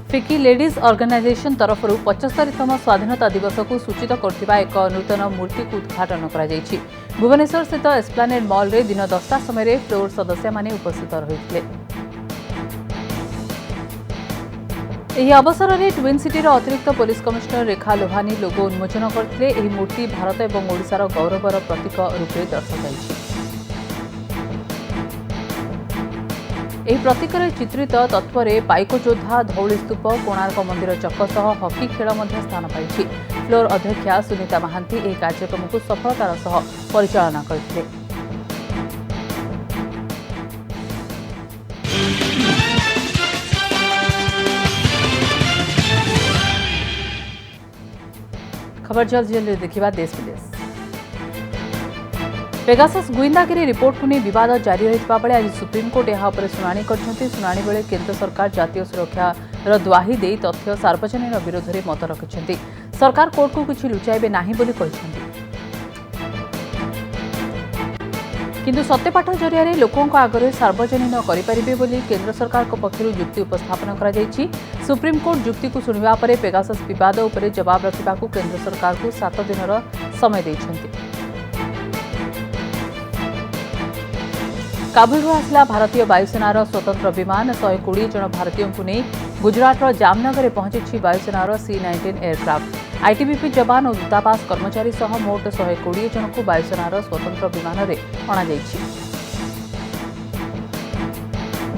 फिकी ladies organisation तरफ 75तम स्वाधीनता दिवस को सूचित करथिबा एक नूतन मूर्ति को उद्घाटन करा जायछि। भुवनेश्वर स्थित एस्प्लानेड मॉल रे दिन 10टा समय फ्लोर सदस्य माने उपस्थित रहिथिले। ଏହି ଅବସରରେ ଟ୍ୱିନ୍ ସିଟିର ଅତିରିକ୍ତ पुलिस कमिश्नर रेखा लोहानी लोगो उन्मोचन करथिले। ଏହି मूर्ति भारत एवं ओडिशार गौरवर प्रतीक रूपे दर्शाଯାଇଛି। ଏହି ପ୍ରତୀକରେ ଚିତ୍ରିତ ତତ୍ତ୍ୱରେ ପାଇକ ଯୋଦ୍ଧା, ଧଉଳି ସ୍ତୂପ, କୋଣାର୍କ ମନ୍ଦିର ଚକ ସହ ହକି ଖେଳ ମଧ୍ୟ ସ୍ଥାନ ପାଇଛି। ଫ୍ଲୋର ଅଧ୍ୟକ୍ଷା ସୁନିତା ମହାନ୍ତି ଏହି କାର୍ଯ୍ୟକ୍ରମକୁ ସଫଳତାର ସହ ପରିଚାଳନା କରିଥିଲେ। खबर जल्द जल्द देखा देश विदेश। पेगासस गुइंदागिरी रिपोर्ट को नहीं विवाद जारी रही बेले आज सुप्रीमकोर्ट यह शुणाणी शुणाणी बेले केंद्र सरकार जातीय सुरक्षार द्वाही दे तथ्य सार्वजनीन विरोध में मत रखिंट। सरकार कोर्ट को किसी लुचाइबे नहीं बोली कहते, किंतु सत्यपाठ जरिया लोकों आगे सार्वजनीन करें बोली केंद्र सरकार पक्षर जुक्ति उपस्थापन करा जायछि। सुप्रीमकोर्ट जुक्ति को शुणा पर पेगासस विवाद उपर जवाब रखा केंद्र सरकार को 7 दिन समय देइछन्ति। काबुल आसला भारतीय वायुसेनार स्वतंत्र विमान 120 जन भारतीयों को नहीं गुजरात जामनगर में पहुंची वायुसेनार C-19 एयरक्राफ्ट। आईटीबीपी जवान और दूतावास कर्मचारी सह मोट 120 जन को वायुसेनार स्वतंत्र विमान में अणाଯାଇଛି।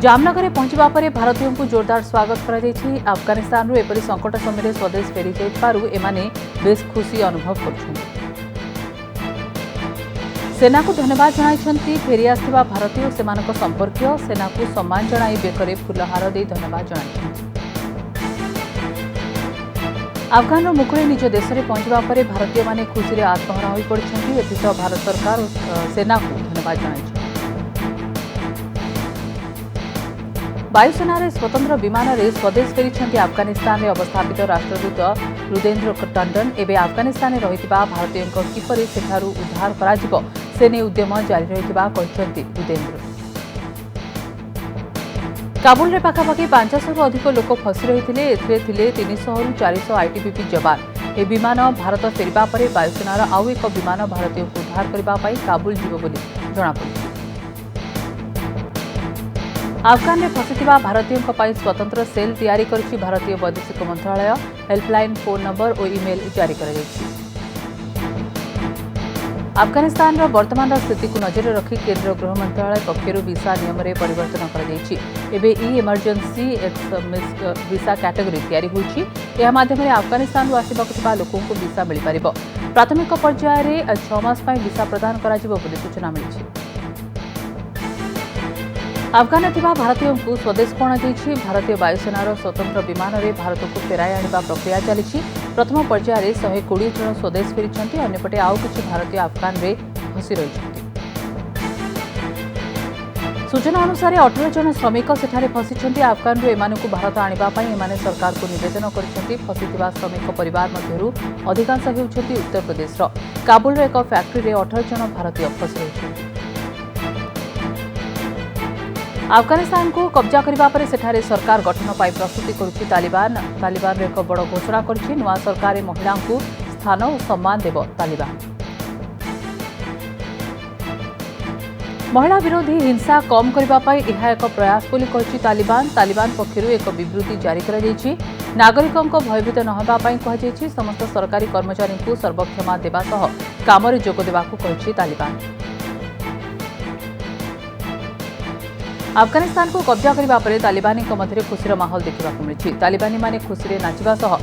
जामनगर में पहुंचवा पर भारतीयों को जोरदार स्वागत करा। अफगानिस्तान एपरी संकट समय स्वदेश फेरी जाइथिबारु एमाने बेस खुशी अनुभव कर सेना को धन्यवाद जणाइछन्ति। फेरी आसथिबा भारतीय और सेमानक संपर्कीय सेना को सम्मान जणाई बेकरे फुलहार दे धन्यवाद जणाइछन्ति। अफगान मुकुळे निज देश में पहुंचवा पर भारतीय माने खुशी रे आत्महरा होई पड़िछन्ति। एथिसह भारत सरकार और सेना को धन्यवाद जणाइछन्ति। वायुसेनार स्वतंत्र विमान में स्वदेश फेरी अफगानिस्तान में अवस्थापित राष्ट्रदूत रुदेन्द्र टंडन। एवं अफगानिस्तान में रही भारतीयों किपरि सेठारु उद्धार करा सेने उद्यम जारी रही रुदेन्द्र। काबुल में पाखापाखि 500 अधिक लोक फसी रही एथिरे 300 रु 400 आईटीबीपी जवान। ए विमान भारत फेरिबा परे वायुसेनार आउ एक विमान भारतीयों को उद्धार करने काबुल जीव बोली जଣାपड़ी। अफगान में फसीथिबा भारतीयों पर स्वतंत्र सेल तैयारी करिछि भारतीय वैदेशिक मंत्रालय। हेल्पलाइन फोन नंबर और ईमेल जारी करा जायछि। अफगानिस्तान वर्तमान स्थिति को नजर रखी केंद्र गृह मंत्रालय पक्षर वीसा नियम में परिवर्तन कर इमरजेंसी वीसा कैटेगरी तैयारी होइछि। यह माध्यम अफगानिस्तान आसवाक लोकों को वीसा मिल पार। प्राथमिक पर्यायर में 6 मास वीसा प्रदान करा सूचना मिली। अफगान में भारतीयों को स्वदेश को अणाଯାଇଛି। भारतीय वायुसेनार स्वतंत्र विमान में भारत को फेराई आने प्रक्रिया चली। प्रथम पर्यायर 120 जन स्वदेश फेरी। अन्यपटे आउ किछि भारतीय अफगान में फसी रही। सूचना अनुसार 18 जन श्रमिक सेठारे फसी। अफगान एमानकु भारत आनिबा एमाने सरकार को निवेदन करिसेंति। फसीथिबा श्रमिक परिवार मध्यरु अधिकांश हेउछन्ति उत्तर प्रदेश। काबुल एक फैक्ट्री रे 18 जन भारतीय फसी रहिछन्ति। अफगानिस्तान को कब्जा करने पर सेठारे सरकार गठन पाई प्रस्तुति करुछि तालिबान। तालिबान एक बड़ घोषणा करिछि। नुआ सरकार महिला को स्थान और सम्मान देव तालिबान। महिला विरोधी हिंसा कम करने यह एक प्रयास बोली कहिछि तालिबान। तालिबान पक्षर एक विवृत्ति जारी करा जायछि। नागरिकों को भयभीत न होबा पई कहिछि। समस्त सरकारी कर्मचारी को सर्वक्षमा देबा सह काम रे जोग देबाकू कहिछि तालिबान। अफगानिस्तान को कब्जा करने पर तालिबानी मध्य खुशीर माहौल देखा मिली। तालिबानी माने खुशी नाचिबा सह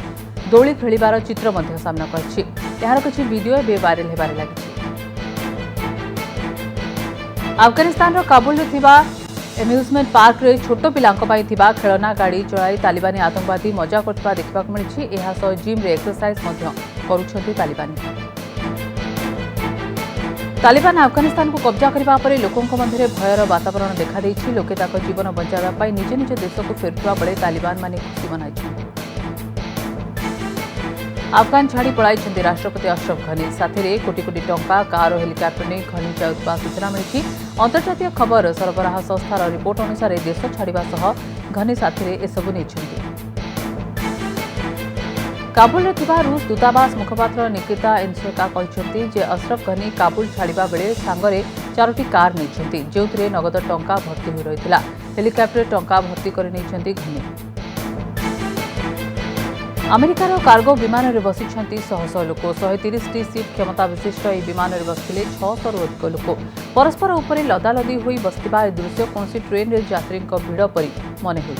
दोली खेलिबार चित्र मध्य सामना करछि। यार किछि वीडियो एबे वायरल हेबारे लागिछि। अफगानिस्तान काबुल थिबा एम्यूजमेंट पार्क रे छोट पिलांक पई थिबा खेलना गाड़ी चलाई तालिबानी आतंकवादी मजा करथिबा देखा मिली। एहा सह जिम रे एक्सरसाइज मध्य करूछन्ति तालिबानी। तालिबान अफगानिस्तान को कब्जा करने पर लोकों मध्य भयर वातावरण देखा देछि। लोके ताको जीवन बचावा निज निज देश को फेरुवा बेले तालिबान माने खुशी मनाइछन्ति। अफगान छाड़ी पलाई राष्ट्रपति अशरफ घनी। साथी कोटी कोटी टंका कार और हेलिकप्टर ने घनी जाउथबा सूचना मिली। अंतर्जातीय खबर सरबराह संस्थार रिपोर्ट अनुसार देश छाड़ा सह घनी साथी एसबू नहीं। काबुल रूस दूतावास मुखपात्र निकिता इन्सेका कहते जे अशरफ घनी काबुल छाड़ा बेले सांगरे 4टी कार नहीं जो नगद टंका भर्ती हो रही हेलिकप्टर टंका भर्ती कर घनी अमेरिकार कार्गो विमान में बसी शह शह लोक 130टी सीट क्षमता विशिष्ट यह विमान में बसते 600 रु अधिक लोक परस्पर उपर लदालदी हो बसता यह दृश्य कौन ट्रेन रे यात्री भिड़ परी मन हो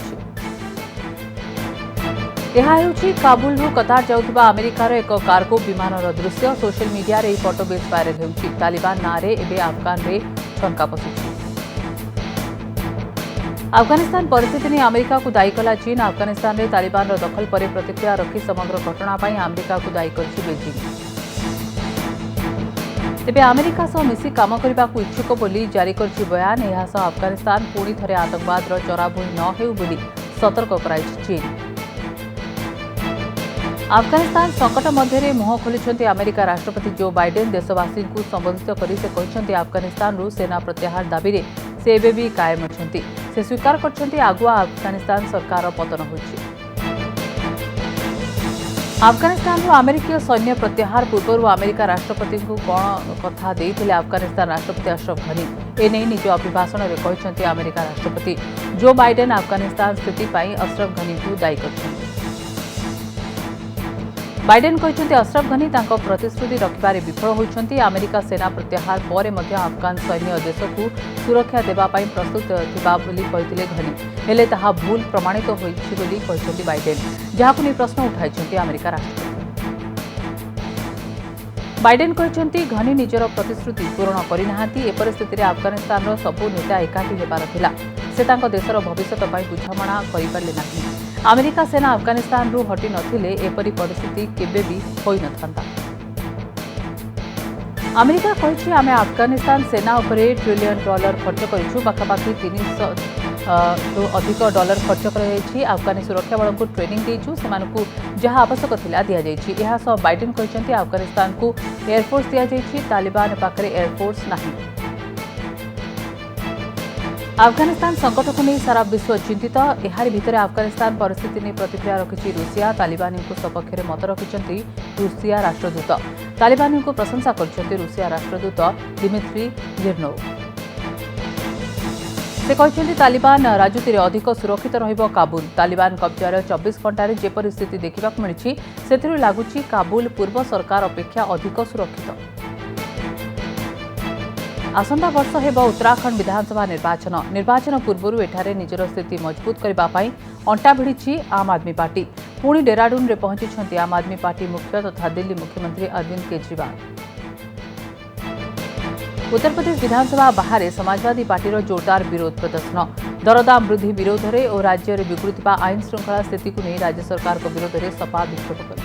काबुल कतार जाउथिबा अमेरिकार एक कार्गो विमान दृश्य सोशल मीडिया रे फोटो बेस वायरल होउछि तालिबान नारे एबे अफगान रे छंका पसुछि अफगानिस्तान परिस्थिति ने अमेरिका को दायी कला चीन अफगानिस्तान रे तालिबान दखल पर प्रतिक्रिया रखी समग्र घटना पर अमेरिका को दायी करछि बेजिंग तेबे अमेरिका सह मिसी काम करने को इच्छुक बोली जारी करछि बयान यह अफगानिस्तान पुणी थरे आतंकवाद चराभूमि न हेउ बोली सतर्क कराइछि चीन अफगानिस्तान संकट मध्य मुह खोली अमेरिका राष्ट्रपति जो बाइडेन देशवासी को संबोधित कर कहते अफगानिस्तान सेना प्रत्याहार दाबी में से एबे भी कायम अछंती से स्वीकार करछंती आगुआ अफगानिस्तान सरकार पतन होइछि अफगानिस्तान अमेरिकीय सैन्य प्रत्याहार पूर्व अमेरिका राष्ट्रपति को कौन कथा देइथिले अफगानिस्तान राष्ट्रपति अशरफ घनी एने निज अभिभाषण में कहते अमेरिका राष्ट्रपति जो बाइडेन अफगानिस्तान स्थिति पर अशरफ घनी को दायी करछंती बाइडेन कहते अशरफ घनी तांको प्रतिश्रुति रखिबारे विफल होइछंती अमेरिका सेना प्रत्याहार पर मध्य अफगान सैन्य देश को सुरक्षा देबा पई प्रस्तुत थिबा बोली कहिथिले घनी हेले ताहा भूल प्रमाणित होइछि बोली कहछंती बाइडेन जहाकु नै प्रश्न उठाइछंती अमेरिका राष्ट्रपति बाइडेन कहछंती घनी निजर प्रतिश्रुति पूर्ण करिनाहांती ए परिस्थिति रे अफगानिस्तान रो सबु नेता एकाठी हेबार थिला से तांको देशर भविष्यत पई बुझामणा करि पारले नाही अमेरिका सेना अफगानिस्तान रु हटि नथिले एपरि परिस्थिति केबे भी होई नथांता अमेरिका कहिछि आमे अफगानिस्तान सेना उपरे $1 ट्रिलियन खर्च करिछु पाखापाखि 300 तो अधिक डॉलर खर्च कर अफगानी सुरक्षा बल को ट्रेनिंग देइछु सेमानकु जहाँ आवश्यक थिला दिया जाइछि एहा सह बाइडेन कहिसंती अफगानिस्तान को एयरफोर्स दिया जाइछि तालिबान पाखरे एयरफोर्स नाही अफगानिस्तान संकट को नहीं सारा विश्व चिंतित एहारी भितर अफगानिस्तान परिस्थिति नहीं प्रतिक्रिया रखिछि रूसिया तालिबानी को सपक्ष मत रखिछंती रूसिया राष्ट्रदूत तालिबानी को प्रशंसा करछंती रूसिया राष्ट्रदूत दिमित्री जिर्नोव से कहते तालिबान राजनीति में अधिक सुरक्षित रहिबो काबुल तालिबान कब्जार 24 घंटे जे परिस्थिति देखा मिली से लगुच काबुल पूर्व सरकार अपेक्षा अधिक सुरक्षित आसंता वर्ष हेब उत्तराखंड विधानसभा निर्वाचन पूर्व एठारे निजर स्थिति मजबूत करने अंटा भिड़ी आम आदमी पार्टी पुणी डेराडून में पहुंची आम आदमी पार्टी मुख्य तथा दिल्ली मुख्यमंत्री अरविंद केजरीवाल उत्तर प्रदेश विधानसभा बाहर समाजवादी पार्टी जोरदार विरोध प्रदर्शन दरदाम वृद्धि विरोध में और राज्य में बिगुड़ुवा आईन श्रृंखला स्थिति को नहीं राज्य सरकार विरोध में सपा विक्षोभ कर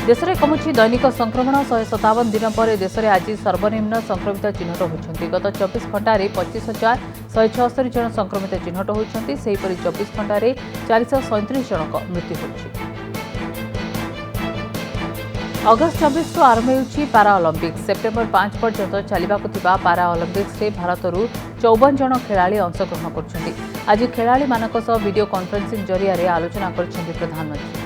देश में कमुची दैनिक संक्रमण 157 दिन पर देश में आज सर्वनिम्न संक्रमित चिन्हट होती गत 24 घंटे 25,176 जन संक्रमित चिन्हट होती 24 घंटे 437 जनक मृत्यु होती अगस्त 24 आरंभ होगी पाराअलंपिक्स सेप्टेम्बर 5 पर्यंत चलने पाराअलंपिक्स में भारत 54 जन खेलाड़ी अंशग्रहण कर आज खेलाड़ी मानक सह वीडियो कॉन्फ्रेंसिंग जरिया आलोचना कर प्रधानमंत्री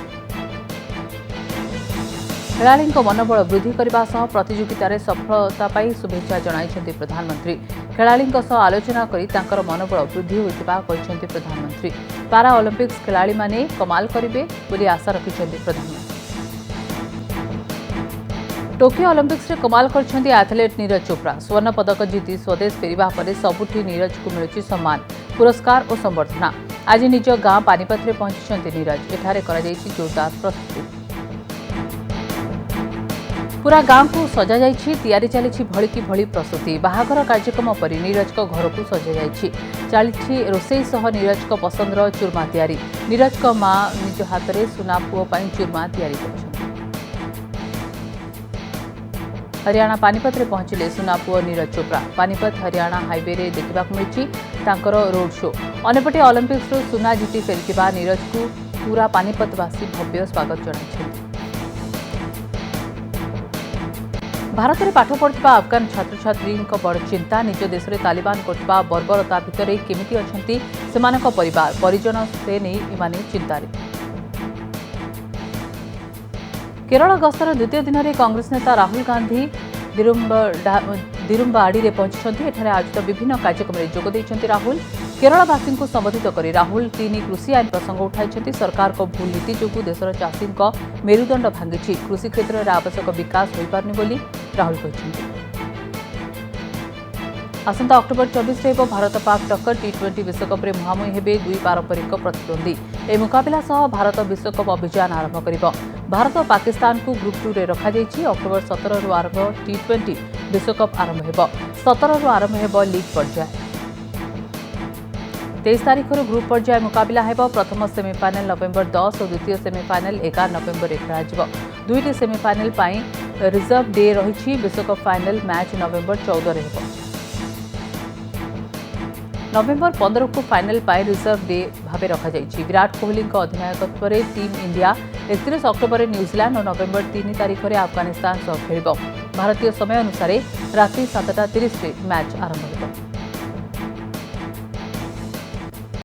खेलाड़ी मनोबल वृद्धि करने सह प्रतियोगितार सफलता पाई शुभेच्छा जणाइछन्ति प्रधानमंत्री खेलाड़ी आलोचना कर मनोबल वृद्धि होता कहते प्रधानमंत्री पाराअलंपिक्स खेलाड़ी माने कमाल करेंगे बोली आशा रखिछन्ति प्रधानमंत्री टोकियो ओलंपिक्स में कमाल करछन्ति एथलीट नीरज चोप्रा स्वर्ण पदक जीति स्वदेश फेरिबा परे सबुठी नीरज को मिलुछि सम्मान पुरस्कार और संबर्धना आज निज गाँ पानीपत में पहुंची नीरज एठारे करा जाइछि जोरदार प्रस्तुति पूरा गाँव को सजा जाइछि तैयारी चली भड़की भली प्रस्तुति बाहाघर कार्यक्रम पर नीरज को घर को सजा जाइछि चली रोसई सह नीरज को पसंदर चूरमा तैयारी नीरज को मां निज हाथ में सुना पुओ पई चूरमा तैयारी करछन्ति हरियाणा पानीपत में पहुंचले सुना पुओ नीरज चोप्रा पानीपत हरियाणा हाईवे रे देखा मिली रोड शो अंपटे ओलंपिक्स सुना जीति फेरी नीरज को पूरा पानीपतवासी भव्य स्वागत जनाइछन्ति भारत में पाठ पढ़ुवा अफगान छात्र छात्री बड़ चिंता निज देश में तालिबान करथिबा बर्बरता भितर केमिति अछंती सेमानक परिवार परिजन से नहीं इमाने चिंतारे केरल गस्तर द्वितीय दिन में कांग्रेस नेता राहुल गांधी दिरुम्बाड़ी में पहुंची एठारे आयोजित विभिन्न कार्यक्रम में जोग देइछन्ति राहुल। केरलवासी को संबोधित कर राहुल 3 कृषि आईन प्रसंग उठाई। सरकार को भूल नीति जो देशर चाषी मेरुदंड भांगी कृषि क्षेत्र में आवश्यक विकास हो पारनी बोली राहुल कहते। आसंता अक्टोबर 24 रे भारत पाक टक्कर टी20 विश्वकप में मुहांमुही हेबे दुई पारंपरिक प्रतिद्वंदी। ए मुकाबला सह भारत विश्वकप अभियान आरंभ करिबो। भारत और पाकिस्तान को ग्रुप 2 रे रखा जाइछि। अक्टोबर 17 रु आरंभ टी20 विश्वकप आरंभ हेबो। 17 रु आरंभ हेबो लीग पर्याय। 23 तारिख ग्रुप पर्याय मुकाबला हेबो। प्रथम सेमीफाइनल नवेम्बर 10 और द्वितीय सेमीफाइनल 11 नवेम्बर में खेलाଯିबो। दुईटी सेमीफाइनल पई रिजर्व डे रहिछि। विश्वकप फाइनल मैच नवेम्बर 14 रे हेबो। नवेम्बर 15 को फाइनल पाई रिजर्व डे भाव रखा जाइछि। विराट कोहली अधिनायकत्व में टीम इंडिया 31 अक्टोबर न्यूजीलैंड और नवेम्बर 3 तारिख में अफगानिस्तान सह खेलिब। भारतीय समय अनुसार राति 7:30 मैच आरंभ होगा।